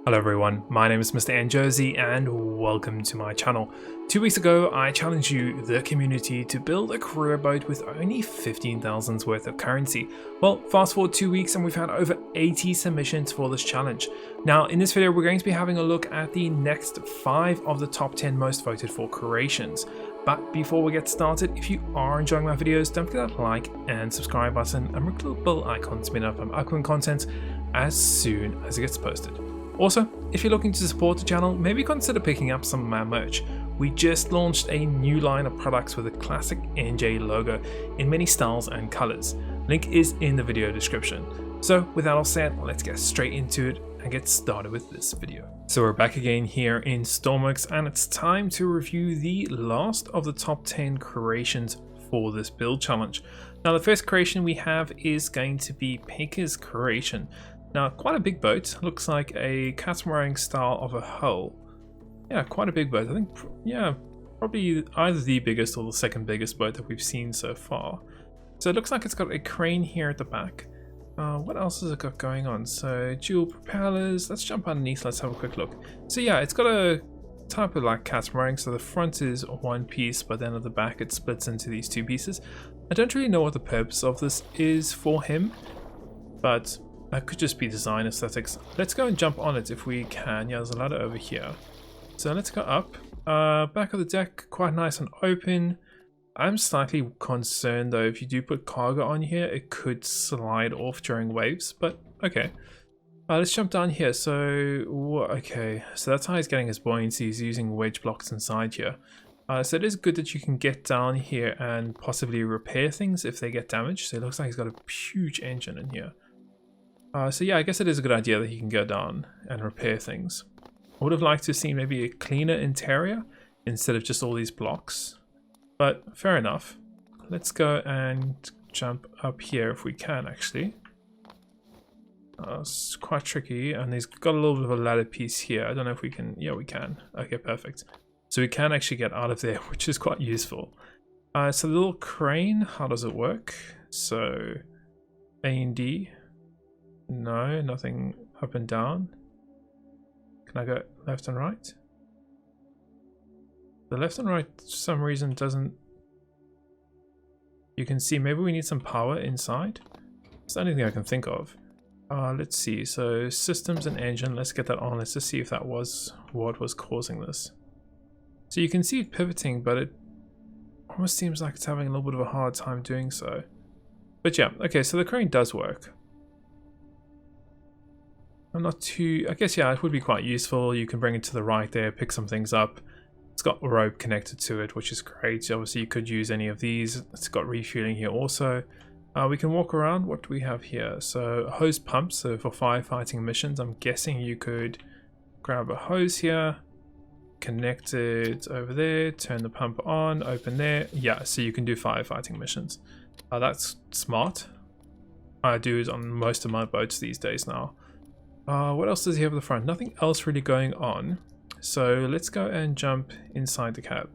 Hello everyone, my name is MrNJersey and welcome to my channel. 2 weeks ago I challenged you, the community, to build a career boat with only 15,000 worth of currency. Well, fast forward 2 weeks and we've had over 80 submissions for this challenge. Now in this video we're going to be having a look at the next 5 of the top 10 most voted for creations. But before we get started, if you are enjoying my videos, don't forget that like and subscribe button and click the little bell icon to be notified of upcoming content as soon as it gets posted. Also, if you're looking to support the channel, maybe consider picking up some of my merch. We just launched a new line of products with a classic NJ logo in many styles and colors. Link is in the video description. So with that all said, let's get straight into it and get started with this video. So we're back again here in Stormworks and it's time to review the last of the top 10 creations for this build challenge. Now the first creation we have is going to be Pekka's creation. Now, quite a big boat. Looks like a catamaran style of a hull. Yeah, quite a big boat. I think, yeah, probably either the biggest or the second biggest boat that we've seen so far. So it looks like it's got a crane here at the back. What else has it got going on? So dual propellers. Let's jump underneath. Let's have a quick look. So yeah, it's got a type of like catamaran. So the front is one piece, but then at the back it splits into these two pieces. I don't really know what the purpose of this is for him, but that could just be design aesthetics. Let's go and jump on it if we can. Yeah, there's a ladder over here. So let's go up. Back of the deck, quite nice and open. I'm slightly concerned though, if you do put cargo on here, it could slide off during waves, but okay. Let's jump down here. So, okay, so that's how he's getting his buoyancy. He's using wedge blocks inside here. So it is good that you can get down here and possibly repair things if they get damaged. So it looks like he's got a huge engine in here. So yeah, I guess it is a good idea that he can go down and repair things. I would have liked to see maybe a cleaner interior instead of just all these blocks, but fair enough. Let's go and jump up here if we can actually. It's quite tricky and he's got a little bit of a ladder piece here. I don't know if we can, yeah we can. Okay, perfect. So we can actually get out of there, which is quite useful. So the little crane, how does it work? So A and D. No, nothing up and down. Can I go left and right? The left and right for some reason doesn't... You can see maybe we need some power inside. It's the only thing I can think of. Let's see, so systems and engine, let's get that on. Let's just see if that was what was causing this. So you can see it pivoting, but it almost seems like it's having a little bit of a hard time doing so. But yeah, okay, so the crane does work. I'm not too... I guess, yeah, it would be quite useful. You can bring it to the right there, pick some things up. It's got a rope connected to it, which is great. Obviously, you could use any of these. It's got refueling here also. We can walk around. What do we have here? So, a hose pump. So, for firefighting missions, I'm guessing you could grab a hose here, connect it over there, turn the pump on, open there. Yeah, so you can do firefighting missions. That's smart. I do it on most of my boats these days now. What else does he have at the front? Nothing else really going on. So let's go and jump inside the cab.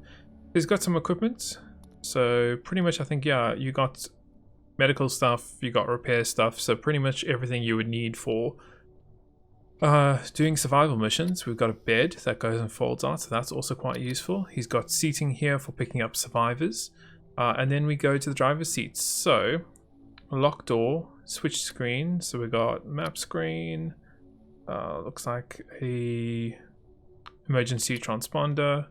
He's got some equipment. So pretty much I think, yeah, you got medical stuff, you got repair stuff. So pretty much everything you would need for doing survival missions. We've got a bed that goes and folds out. So that's also quite useful. He's got seating here for picking up survivors. And then we go to the driver's seat. So lock door, switch screen. So we got map screen. Looks like a emergency transponder.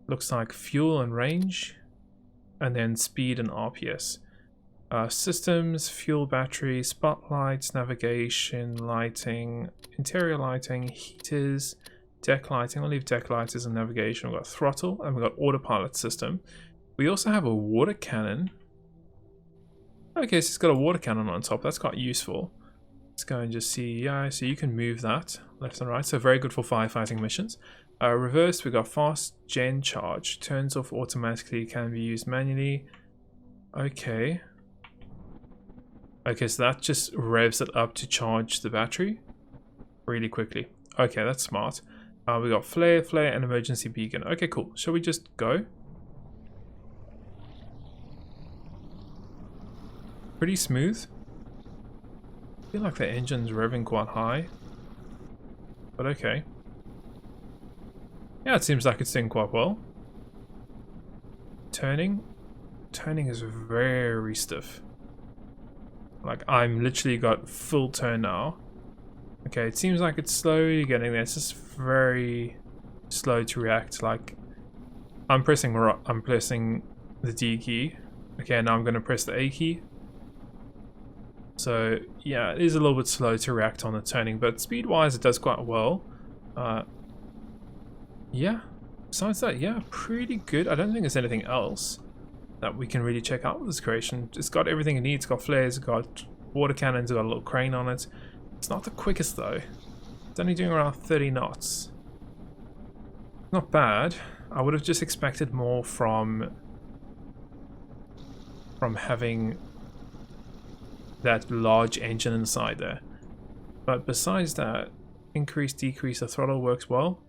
Looks like fuel and range, and then speed and RPS. Systems, fuel, battery, spotlights, navigation, lighting, interior lighting, heaters, deck lighting. I'll leave deck lighters and navigation. We've got throttle and we've got autopilot system. We also have a water cannon. Okay, so it's got a water cannon on top. That's quite useful. Let's go and just see, yeah, so you can move that left and right, so very good for firefighting missions. Reverse, we got fast gen charge, turns off automatically, can be used manually. Okay. Okay, so that just revs it up to charge the battery really quickly. Okay, that's smart. We got flare, and emergency beacon. Okay, cool. Shall we just go? Pretty smooth. I feel like the engine's revving quite high. but okay. Yeah, it seems like it's doing quite well. Turning is very stiff. Like, I'm literally got full turn now. Okay, it seems like it's slowly getting there. It's just very slow to react. Like, I'm pressing the D key. Okay, now I'm going to press the A key. So yeah, it is a little bit slow to react on the turning, but speed-wise, it does quite well. Yeah. Besides that, yeah, pretty good. I don't think there's anything else that we can really check out with this creation. It's got everything it needs. It's got flares, it's got water cannons, it's got a little crane on it. It's not the quickest though. It's only doing around 30 knots. Not bad. I would have just expected more from having that large engine inside there. But besides that, increase, decrease the throttle works well.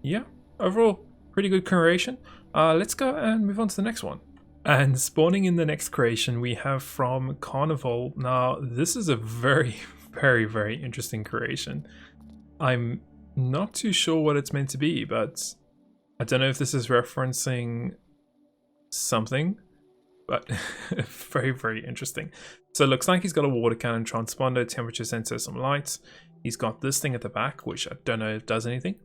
Yeah, overall, pretty good creation. Let's go and move on to the next one. And spawning in the next creation, we have from Carnival. Now, this is a very, very, very interesting creation. I'm not too sure what it's meant to be, but I don't know if this is referencing something, but very, very interesting. So it looks like he's got a water cannon, transponder, temperature sensor, some lights. He's got this thing at the back, which I don't know if it does anything.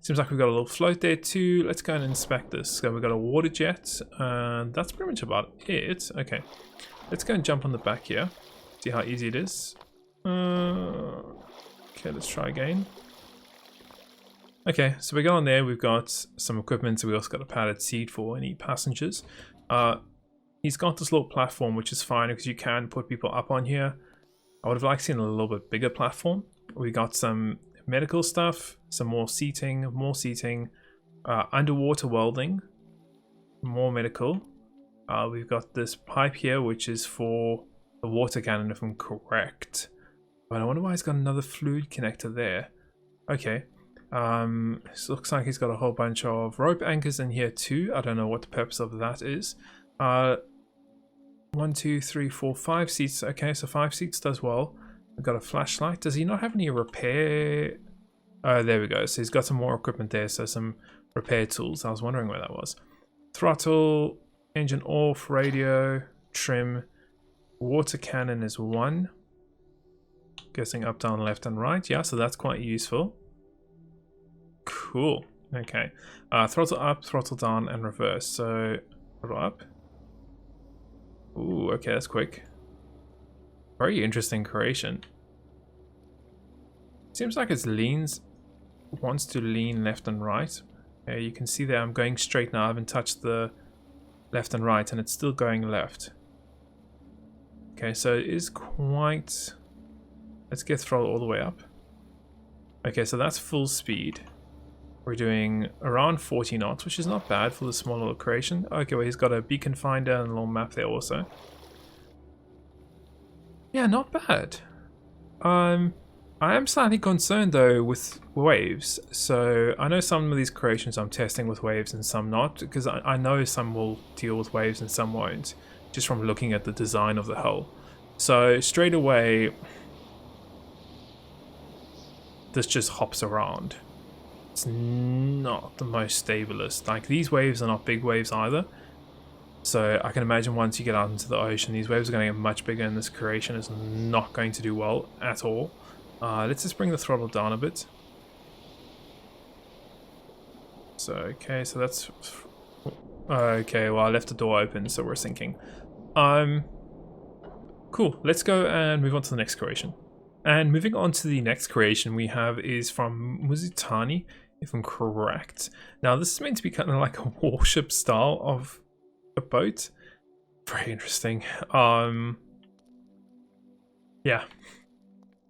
Seems like we've got a little float there too. Let's go and inspect this. So we've got a water jet, and that's pretty much about it. Okay, let's go and jump on the back here. See how easy it is. Okay, let's try again. Okay, so we go on there. We've got some equipment. So we also got a padded seat for any passengers. He's got this little platform, which is fine because you can put people up on here. I would have liked seeing a little bit bigger platform. We got some medical stuff, some more seating, underwater welding, more medical. We've got this pipe here, which is for the water cannon, if I'm correct. But I wonder why he's got another fluid connector there. Okay. This looks like he's got a whole bunch of rope anchors in here too. I don't know what the purpose of that is. 1, 2, 3, 4, 5 seats. Okay, so 5 seats does well. We've got a flashlight. Does he not have any repair? Oh, there we go. So he's got some more equipment there. So some repair tools. I was wondering where that was. Throttle, engine off, radio, trim, water cannon is 1. Guessing up, down, left, and right. Yeah, so that's quite useful. Cool. Okay. Throttle up, throttle down, and reverse. So throttle up. Ooh, okay, that's quick. Very interesting creation. Seems like it wants to lean left and right. Okay, you can see there I'm going straight now. I haven't touched the left and right, and it's still going left. Okay, so it is quite... Let's get throttle all the way up. Okay, so that's full speed. We're doing around 40 knots, which is not bad for the small little creation. Okay, well, he's got a beacon finder and a little map there also. Yeah, not bad. I am slightly concerned though with waves. So I know some of these creations I'm testing with waves and some not, because I know some will deal with waves and some won't, just from looking at the design of the hull. So straight away, this just hops around. It's not the most stablest. Like, these waves are not big waves either. So I can imagine once you get out into the ocean, these waves are going to get much bigger, and this creation is not going to do well at all. Let's just bring the throttle down a bit. So, okay, so that's... Okay, well, I left the door open, so we're sinking. Cool, let's go and move on to the next creation. And moving on to the next creation we have is from Muzutani, if I'm correct. Now, this is meant to be kind of like a warship style of a boat. Very interesting. Yeah.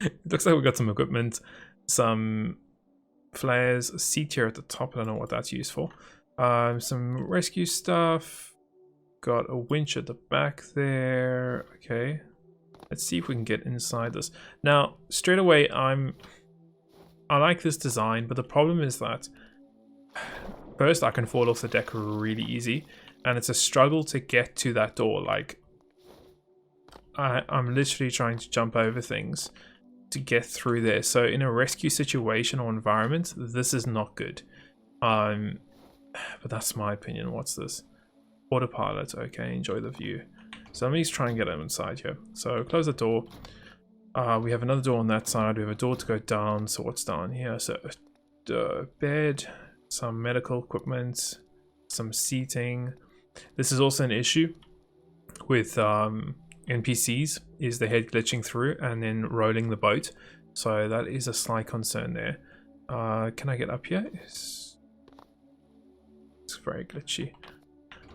It looks like we've got some equipment, some flares, a seat here at the top. I don't know what that's used for. Some rescue stuff. Got a winch at the back there. Okay. Let's see if we can get inside this. Now, straight away, I like this design, but the problem is that first I can fall off the deck really easy, and it's a struggle to get to that door. Like, I'm literally trying to jump over things. to get through there. So in a rescue situation or environment, this is not good. But that's my opinion. What's this? Autopilot. Okay, enjoy the view. So let me just try and get him inside here. So close the door. We have another door on that side. We have a door to go down. So what's down here? So bed, some medical equipment, some seating. This is also an issue with NPCs, is the head glitching through and then rolling the boat. So that is a slight concern there. Can I get up here? It's very glitchy.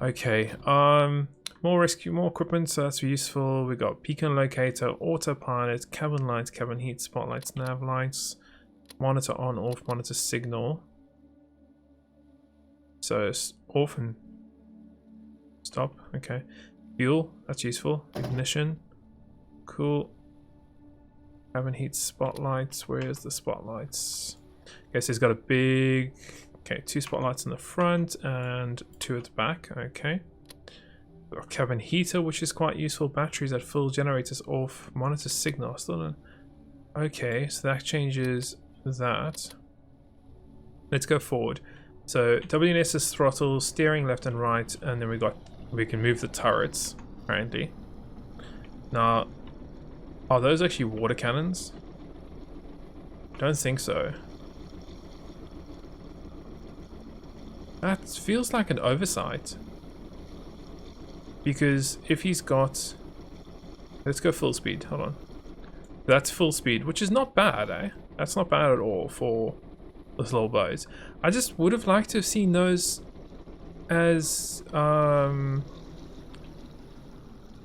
Okay, more rescue, more equipment, so that's useful. We got beacon locator, autopilot, cabin lights, cabin heat, spotlights, nav lights, monitor on, off, monitor signal. So it's off and stop. Okay, fuel, that's useful. Ignition, cool. Cabin heat, spotlights. Where's the spotlights? Okay, so it's got a big. Okay, 2 spotlights in the front and 2 at the back. Okay. We've got cabin heater, which is quite useful. Batteries at full, generators off, monitor signal. Still don't. Okay, so that changes that. Let's go forward. So WNS is throttle, steering left and right, and then we can move the turrets, apparently. Now, are those actually water cannons? Don't think so. That feels like an oversight. Because if he's got... Let's go full speed, hold on. That's full speed, which is not bad, eh? That's not bad at all for this little boat. I just would have liked to have seen those as... I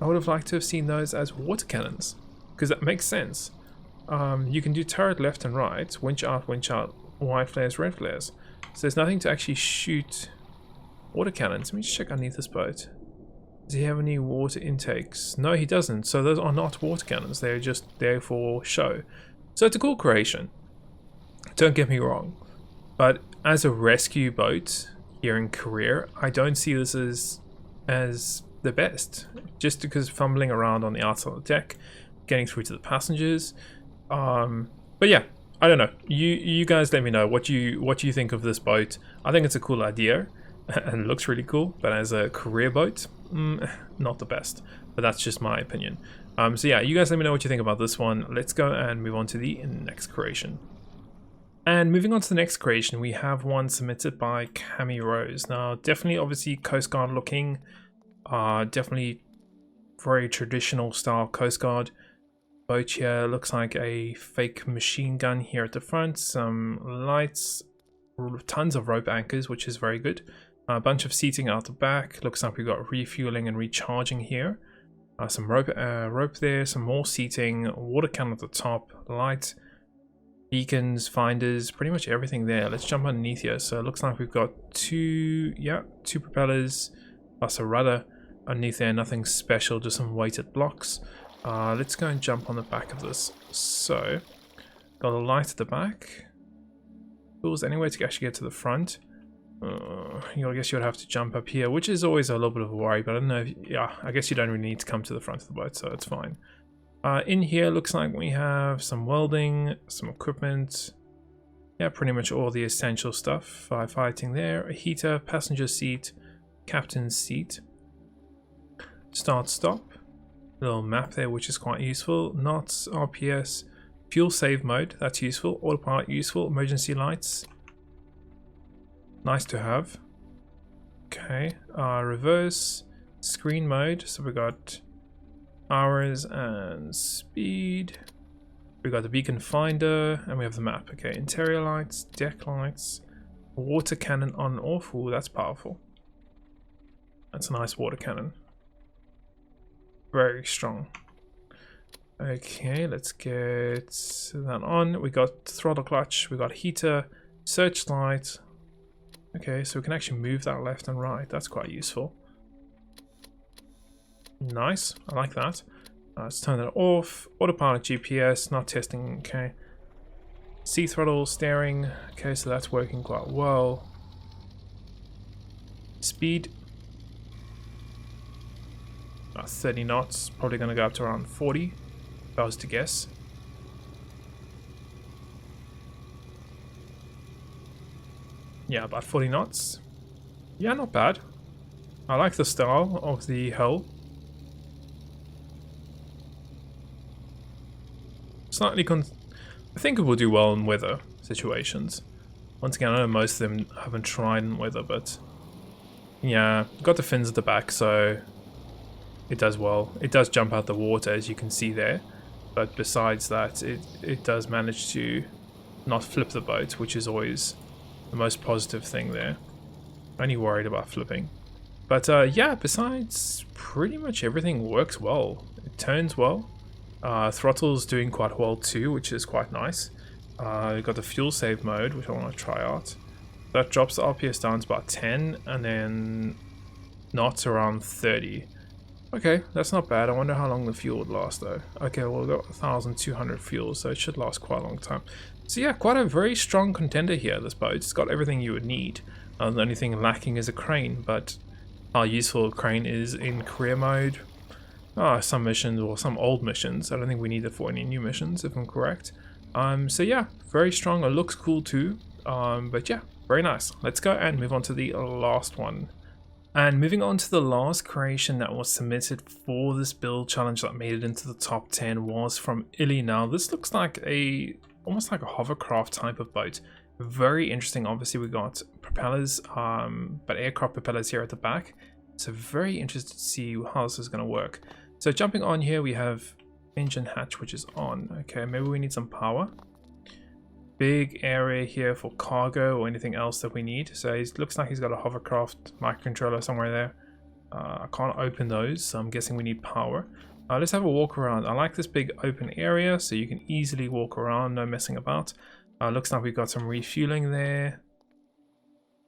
would have liked to have seen those as water cannons. Because that makes sense. You can do turret left and right, winch out, white flares, red flares. So there's nothing to actually shoot water cannons. Let me just check underneath this boat. Does he have any water intakes? No, he doesn't. So those are not water cannons. They're just there for show. So it's a cool creation. Don't get me wrong. But as a rescue boat here in Korea, I don't see this as the best. Just because fumbling around on the outside of the deck, getting through to the passengers. But yeah. I don't know. You guys let me know what you think of this boat. I think it's a cool idea and looks really cool, but as a career boat, not the best. But that's just my opinion. So yeah, you guys let me know what you think about this one. Let's go and move on to the next creation. And moving on to the next creation, we have one submitted by Cami Rose. Now, definitely, obviously, Coast Guard looking. Definitely very traditional style Coast Guard. Boat here looks like a fake machine gun here at the front, some lights, tons of rope anchors, which is very good. A bunch of seating out the back. Looks like we've got refueling and recharging here. Some rope there, some more seating, water cannon at the top, light, beacons, finders, pretty much everything there. Let's jump underneath here. So it looks like we've got two propellers plus a rudder underneath there. Nothing special, just some weighted blocks. Let's go and jump on the back of this. So, got a light at the back. Tools anyway to actually get to the front. I guess you would have to jump up here, which is always a little bit of a worry, but I don't know if, yeah, I guess you don't really need to come to the front of the boat, so it's fine. In here, looks like we have some welding, some equipment. Yeah, pretty much all the essential stuff. Firefighting there, a heater, passenger seat, captain's seat. Start, stop. Little map there, which is quite useful. Knots, RPS, fuel save mode, that's useful. Autopilot useful. Emergency lights, nice to have. Okay, reverse, screen mode. So we got hours and speed. We got the beacon finder, and we have the map. Okay, interior lights, deck lights, water cannon on off. Ooh, that's powerful. That's a nice water cannon. Very strong. Okay, let's get that on. We got throttle clutch, we got heater, searchlight. Okay, so we can actually move that left and right. That's quite useful. Nice, I like that. Let's turn that off. Autopilot GPS, not testing. Okay. C throttle, steering. Okay, so that's working quite well. Speed. 30 knots, probably going to go up to around 40, if I was to guess. Yeah, about 40 knots. Yeah, not bad. I like the style of the hull. Slightly I think it will do well in weather situations. Once again, I know most of them haven't tried in weather, but yeah, got the fins at the back, so it does well. It does jump out the water, as you can see there, but besides that, it does manage to not flip the boat, which is always the most positive thing there. Only worried about flipping. But yeah, besides, pretty much everything works well. It turns well. Throttle's doing quite well too, which is quite nice. We've got the fuel save mode, which I want to try out. That drops the RPS down to about 10, and then knots around 30. Okay, that's not bad. I wonder how long the fuel would last though. Okay, well, we've got 1,200 fuel, so it should last quite a long time. So yeah, quite a very strong contender here, this boat. It's got everything you would need. The only thing lacking is a crane, but how useful a crane is in career mode. Some missions, or some old missions. I don't think we need it for any new missions, if I'm correct. So yeah, very strong. It looks cool too. But yeah, very nice. Let's go and move on to the last one. And moving on to the last creation that was submitted for this build challenge that made it into the top 10 was from Illy. Now this looks like almost like a hovercraft type of boat. Very interesting. Obviously we got propellers, but aircraft propellers here at the back. So very interested to see how this is going to work. So jumping on here, we have engine hatch, which is on. Okay, maybe we need some power. Big area here for cargo or anything else that we need. So it looks like he's got a hovercraft microcontroller somewhere there. I can't open those, so I'm guessing we need power. Let's have a walk around. I like this big open area, so you can easily walk around, no messing about. Looks like we've got some refueling there.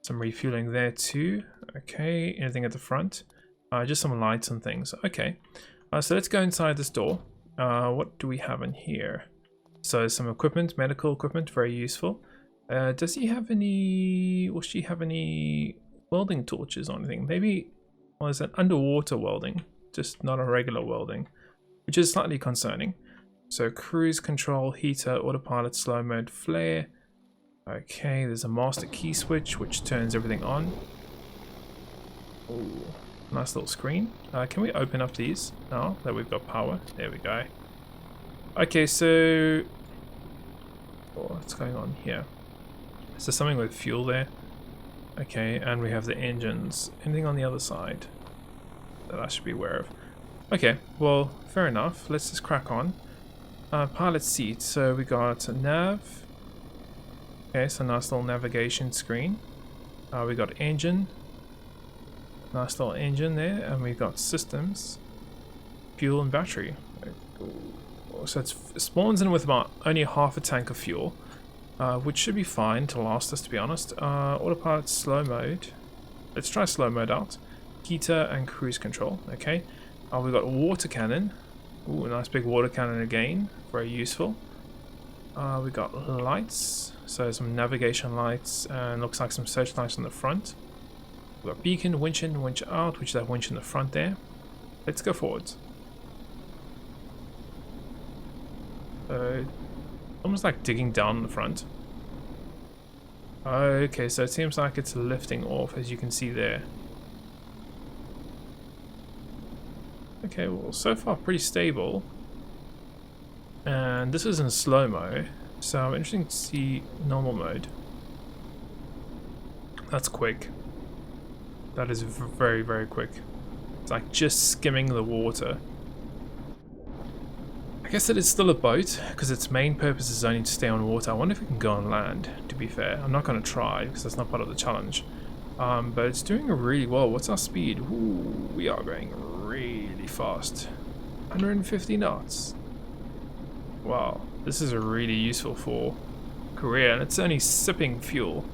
Some refueling there too. Okay, anything at the front? Just some lights and things. Okay, so let's go inside this door. What do we have in here? So some equipment, medical equipment, very useful. Does he have any, will she have any welding torches or anything? Maybe, or is it underwater welding? Just not a regular welding, which is slightly concerning. So cruise control, heater, autopilot, slow mode, flare. Okay, there's a master key switch which turns everything on. Ooh, nice little screen. Can we open up these now that we've got power? There we go. Okay, so what's going on here? Is there something with fuel there? Okay, and we have the engines. Anything on the other side that I should be aware of? Okay, well, fair enough. Let's just crack on. Pilot seat. So we got a nav. Okay, so nice little navigation screen. We got engine. Nice little engine there, and we got systems, fuel and battery. So it spawns in with about only half a tank of fuel, which should be fine to last us, to be honest. Autopilot slow mode. Let's try slow mode out. Heater and cruise control. Okay. We got water cannon. Ooh, a nice big water cannon again. Very useful. We got lights. So some navigation lights, and looks like some searchlights on the front. We got beacon, winch in, winch out, which is that winch in the front there. Let's go forwards. Almost like digging down the front. Okay, so it seems like it's lifting off, as you can see there. Okay, well, so far pretty stable. And this is in slow-mo, so I'm interested to see normal mode. That's quick. That is very, very quick. It's like just skimming the water. I guess it is still a boat, because its main purpose is only to stay on water. I wonder if we can go on land, to be fair. I'm not going to try, because that's not part of the challenge. But it's doing really well. What's our speed? Ooh, we are going really fast. 150 knots. Wow, this is really useful for career, and it's only sipping fuel.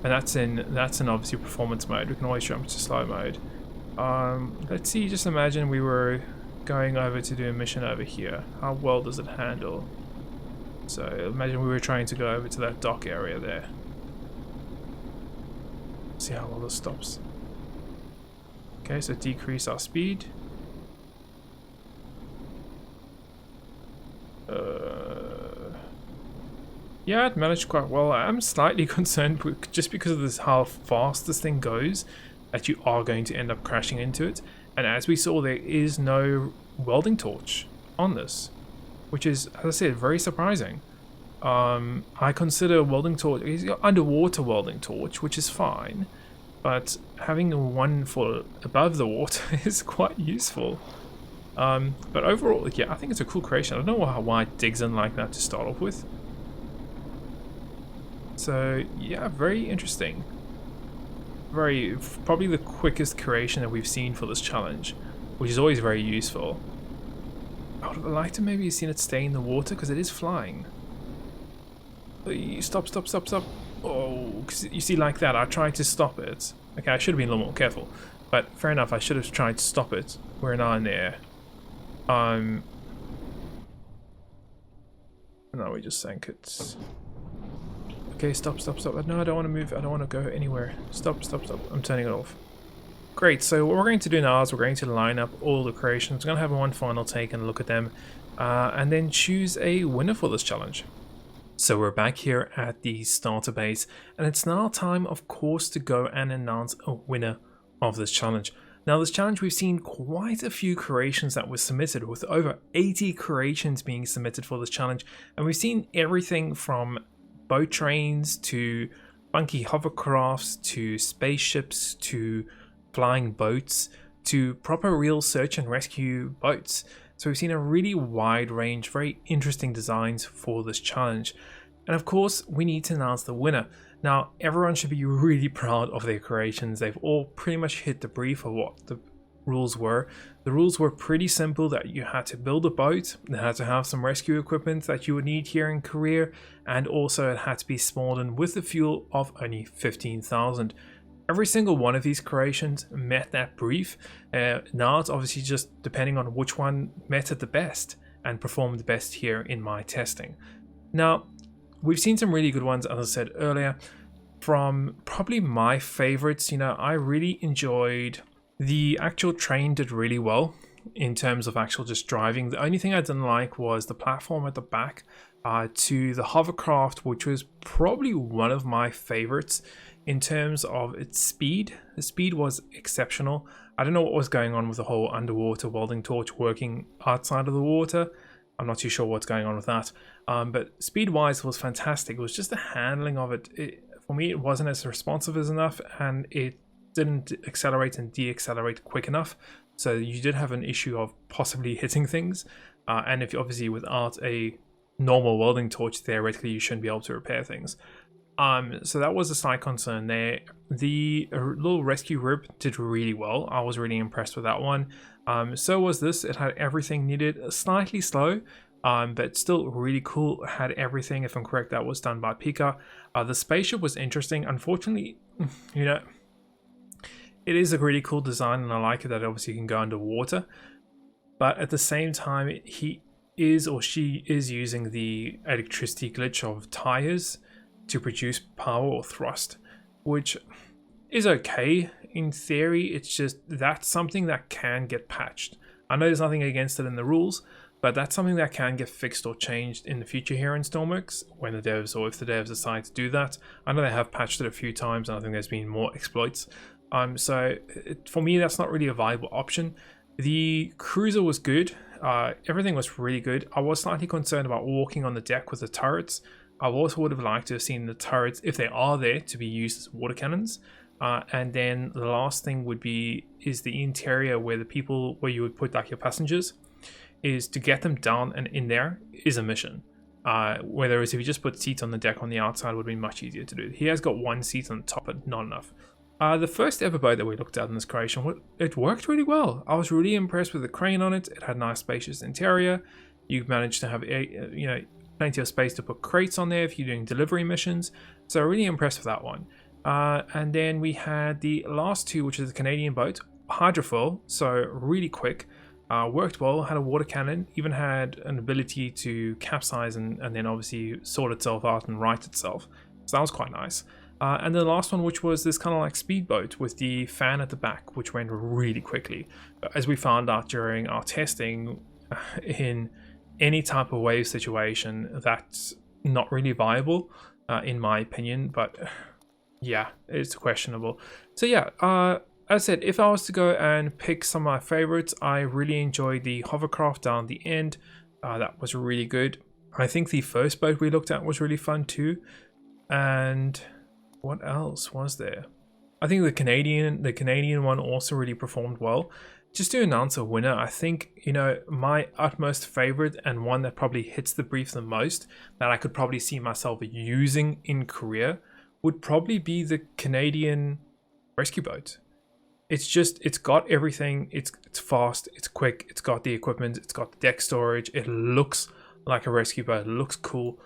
And that's in obviously performance mode. We can always jump to slow mode. Let's see, just imagine we were going over to do a mission over here. How well does it handle? So imagine we were trying to go over to that dock area there. See how well this stops. Okay, so decrease our speed. Yeah, it managed quite well. I'm slightly concerned just because of this how fast this thing goes, that you are going to end up crashing into it. And as we saw, there is no welding torch on this, which is, as I said, very surprising. I consider welding torch is underwater welding torch, which is fine, but having one for above the water is quite useful. But overall, yeah, I think it's a cool creation. I don't know why it digs in like that to start off with. So yeah, very interesting. Probably the quickest creation that we've seen for this challenge, which is always very useful. I would have liked to maybe have seen it stay in the water because it is flying. Stop. Oh, because you see, like that, I tried to stop it. Okay, I should have been a little more careful, but fair enough, I should have tried to stop it. We're now in there. No, we just sank it. Okay, stop. No, I don't want to move. I don't want to go anywhere. Stop. I'm turning it off. Great, so what we're going to do now is we're going to line up all the creations. We're going to have one final take and look at them, and then choose a winner for this challenge. So we're back here at the starter base, and it's now time, of course, to go and announce a winner of this challenge. Now, this challenge, we've seen quite a few creations that were submitted, with over 80 creations being submitted for this challenge, and we've seen everything from boat trains to funky hovercrafts to spaceships to flying boats to proper real search and rescue boats. So we've seen a really wide range, very interesting designs for this challenge. And of course, we need to announce the winner. Now, everyone should be really proud of their creations. They've all pretty much hit the brief of what the rules were. The rules were pretty simple, that you had to build a boat, it had to have some rescue equipment that you would need here in Korea, and also it had to be spawned in with a fuel of only 15,000. Every single one of these creations met that brief. Now it's obviously just depending on which one met it the best and performed the best here in my testing. Now, we've seen some really good ones, as I said earlier. From probably my favorites, I really enjoyed the actual train. Did really well in terms of actual just driving. The only thing I didn't like was the platform at the back to the hovercraft, which was probably one of my favorites in terms of its speed. The speed was exceptional. I don't know what was going on with the whole underwater welding torch working outside of the water. I'm not too sure what's going on with that. But speed-wise, it was fantastic. It was just the handling of it. For me, it wasn't as responsive as enough, and it didn't accelerate and de-accelerate quick enough. So you did have an issue of possibly hitting things. And if obviously without a normal welding torch, theoretically, you shouldn't be able to repair things. So that was a slight concern there. The little rescue rib did really well. I was really impressed with that one. So was this. It had everything needed. Slightly slow, but still really cool. It had everything. If I'm correct, that was done by Pika. The spaceship was interesting. Unfortunately, it is a really cool design, and I like it that obviously you can go underwater. But at the same time, he is or she is using the electricity glitch of tires to produce power or thrust, which is okay in theory. It's just that's something that can get patched. I know there's nothing against it in the rules, but that's something that can get fixed or changed in the future here in Stormworks when the devs, or if the devs decide to do that. I know they have patched it a few times, and I think there's been more exploits. For me, that's not really a viable option. The cruiser was good. Everything was really good. I was slightly concerned about walking on the deck with the turrets. I also would have liked to have seen the turrets, if they are there, to be used as water cannons. And then the last thing is the interior where you would put like your passengers, is to get them down and in there is a mission. Whereas if you just put seats on the deck on the outside, it would be much easier to do. He has got one seat on the top, but not enough. The first ever boat that we looked at in this creation, it worked really well. I was really impressed with the crane on it. It had nice spacious interior. You managed to have plenty of space to put crates on there if you're doing delivery missions. So really impressed with that one. And then we had the last two, which is the Canadian boat, hydrofoil, so really quick. Worked well, had a water cannon, even had an ability to capsize and then obviously sort itself out and right itself. So that was quite nice. And the last one, which was this kind of like speedboat with the fan at the back, which went really quickly. As we found out during our testing, in any type of wave situation, that not really viable, in my opinion, but yeah, it's questionable. So yeah, as I said, if I was to go and pick some of my favorites, I really enjoyed the hovercraft down the end. That was really good. I think the first boat we looked at was really fun too. And what else was there? I think the Canadian one also really performed well. Just to announce a winner, I think, you know, my utmost favorite and one that probably hits the brief the most, that I could probably see myself using in Korea, would probably be the Canadian rescue boat. It's got everything. It's fast, it's quick, it's got the equipment, it's got the deck storage, it looks like a rescue boat, it looks cool.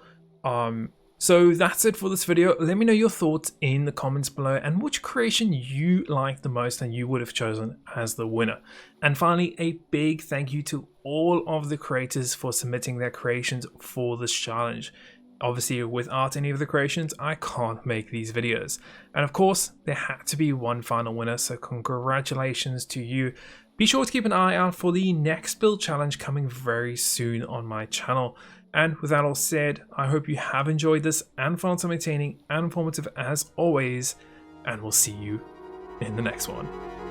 So that's it for this video. Let me know your thoughts in the comments below and which creation you like the most and you would have chosen as the winner. And finally, a big thank you to all of the creators for submitting their creations for this challenge. Obviously, without any of the creations, I can't make these videos. And of course, there had to be one final winner, so congratulations to you. Be sure to keep an eye out for the next build challenge coming very soon on my channel. And with that all said, I hope you have enjoyed this and found some entertaining and informative as always, and we'll see you in the next one.